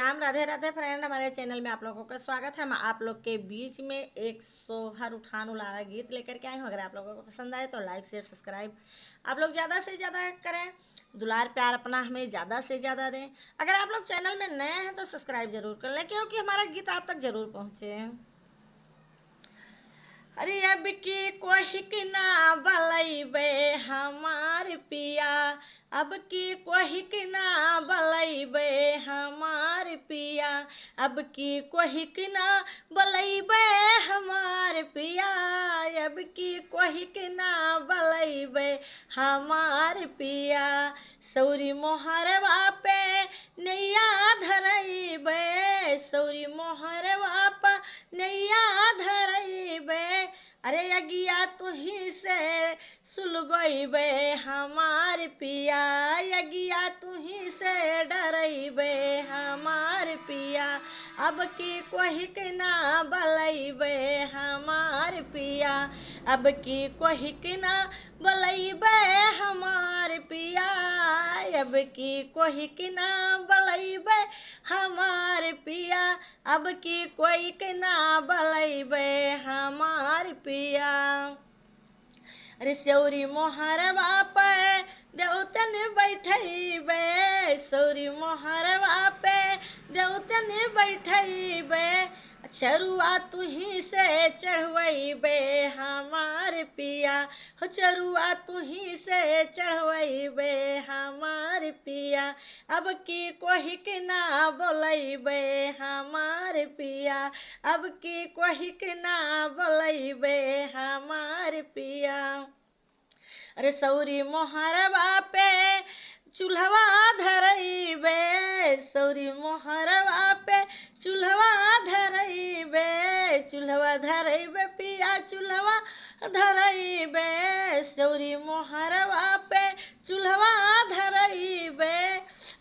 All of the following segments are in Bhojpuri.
राम राधे राधे फ्रेंड। हमारे चैनल में आप लोगों का स्वागत है। मैं आप लोग के बीच में एक सोहर उठान उलारा गीत लेकर के आई हूँ। अगर आप लोगों को पसंद आए तो लाइक शेयर सब्सक्राइब आप लोग ज़्यादा से ज़्यादा करें। दुलार प्यार अपना हमें ज़्यादा से ज़्यादा दें। अगर आप लोग चैनल में नए हैं तो सब्सक्राइब जरूर कर लें, क्योंकि हमारा गीत आप तक जरूर पहुँचे। अरे अब की कोई के ना बलैबे हमार पिया, अब की कोई के ना बलैबे हमार पिया, अब की कोई के ना बलैबे हमार पिया, अब की कोई के ना बलैबे हमार पिया। सौरी मोहरवा पे नैया धरैबे, सौरी मोहरवा पे नैया धरैबे, अरे अगिया तुही से सुलगैबे हमार पिया, अगिया तुही से डरैबे हमार पिया, अब की कोई के ना बलैबे हमार पिया, अब की कोई के ना बलैबे हमार पिया, अब की कोई के ना बलैबे हमार पिया, अब की कोई के ना बलैबे हमार पिया। अरे सौरी मोहरवा पे देवतन बैठैबे, सौरी मोहरवा पे देवतन बैठैबे, चरुआ तुही से चढ़वैबे हमार पिया, हो चरुआ तुही से चढ़वैबे हमार पिया, अब की कोई के ना बोलैबे हमार पिया, अब की कोई के ना बोलैबे हमार पिया। अरे सौरी मोहरवा पे चूल्हवा धरैबे, सौरी मोहरवा पे चूल्हवा धरैबे, चूल्हवा धरैबे पिया चूल्हवा धरैबे, सौरी मोहरवा पे चूल्हवा धरैबे,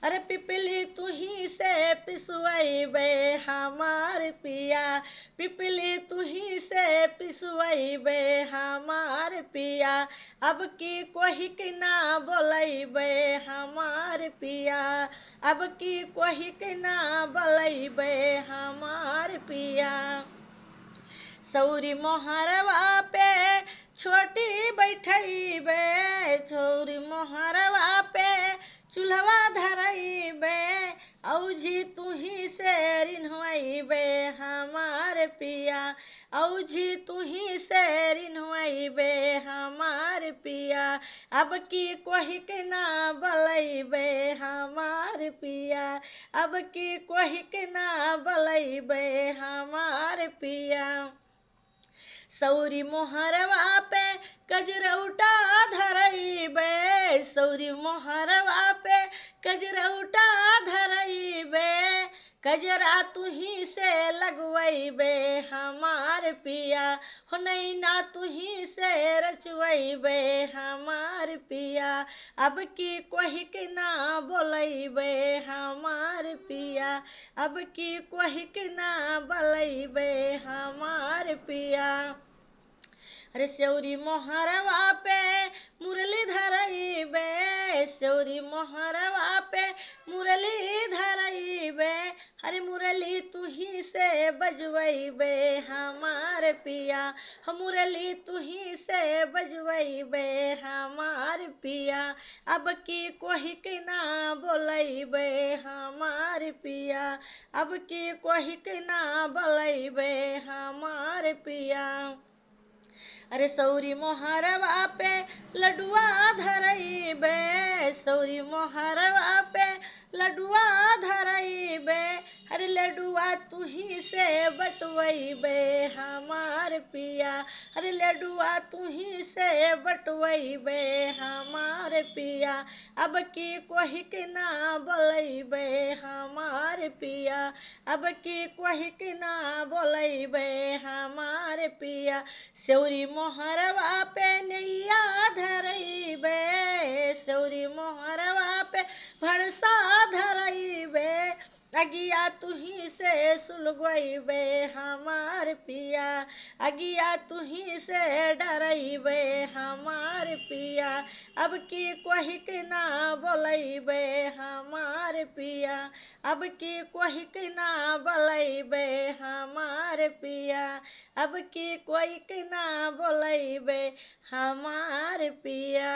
अरे पिपली तुही से पिसवैबे हमार पिया, पिपली तुही से पिसवैबे हमार पिया, अब की कोई के ना बोलैबे हमार पिया, अब की कोई के ना बोलैबे हमार पिया। सौरी मोहरवा पे छोटी बैठैबे, सौरी मोहरवा पे चूल्हवा धरैबे, औझी तुही से रिन्हवैबे हमार पिया, औझी तुही से रिन्हवैबे हमार पिया, अब की कोई के ना बलैबे हमार पिया, अब की कोई के ना बलैबे हमार पिया। सौरी मोहरवा पे कजरौटा धरैबे, सौरी मोहरवा पे कजरौटा धरैबे, कजरा तुही से लगवैबे हमार पिया, हो नैना तुही से रचवैबे हमार पिया, अब की कोई के ना बोलैबे हमार पिया, अब की कोई के ना बोलैबे हमार पिया। अरे सौरी मोहरवा पे मुरली धरैबे, सौरी मोहरवा पे मुरली धरैबे, अरे मुरली तुही से बजवैबे हमार पिया, हम मुरली तुही से बजवैबे हमार पिया, अब की कोई के ना बोलैबे हमार पिया, अब की कोई के ना बोलैबे हमार पिया। अरे सौरी मोहरवा पे लडुआ धरैबे, सौरी मोहरवा पे लडुआ धरैबे, अरे लडुआ तुही से बटवैबे हमार पिया, अरे लडुआ तुही से बटवैबे हमार पिया, अब की कोई के ना बोलैबे हमार पिया, अब की कोई के ना बोलैबे हमार पिया। सौरी मोहरवा पे नैया धरैबे, सौरी मोहरवा पे भरसा धरैबे, अगिया तुही से सुलगइबे हमार पिया, अगिया तुही से डरइबे हमार पिया, अब की कोही के ना बोलइबे हमार पिया, अब की कोही के ना बोलइबे हमार पिया, अब की कोई के ना बोलइबे हमार पिया।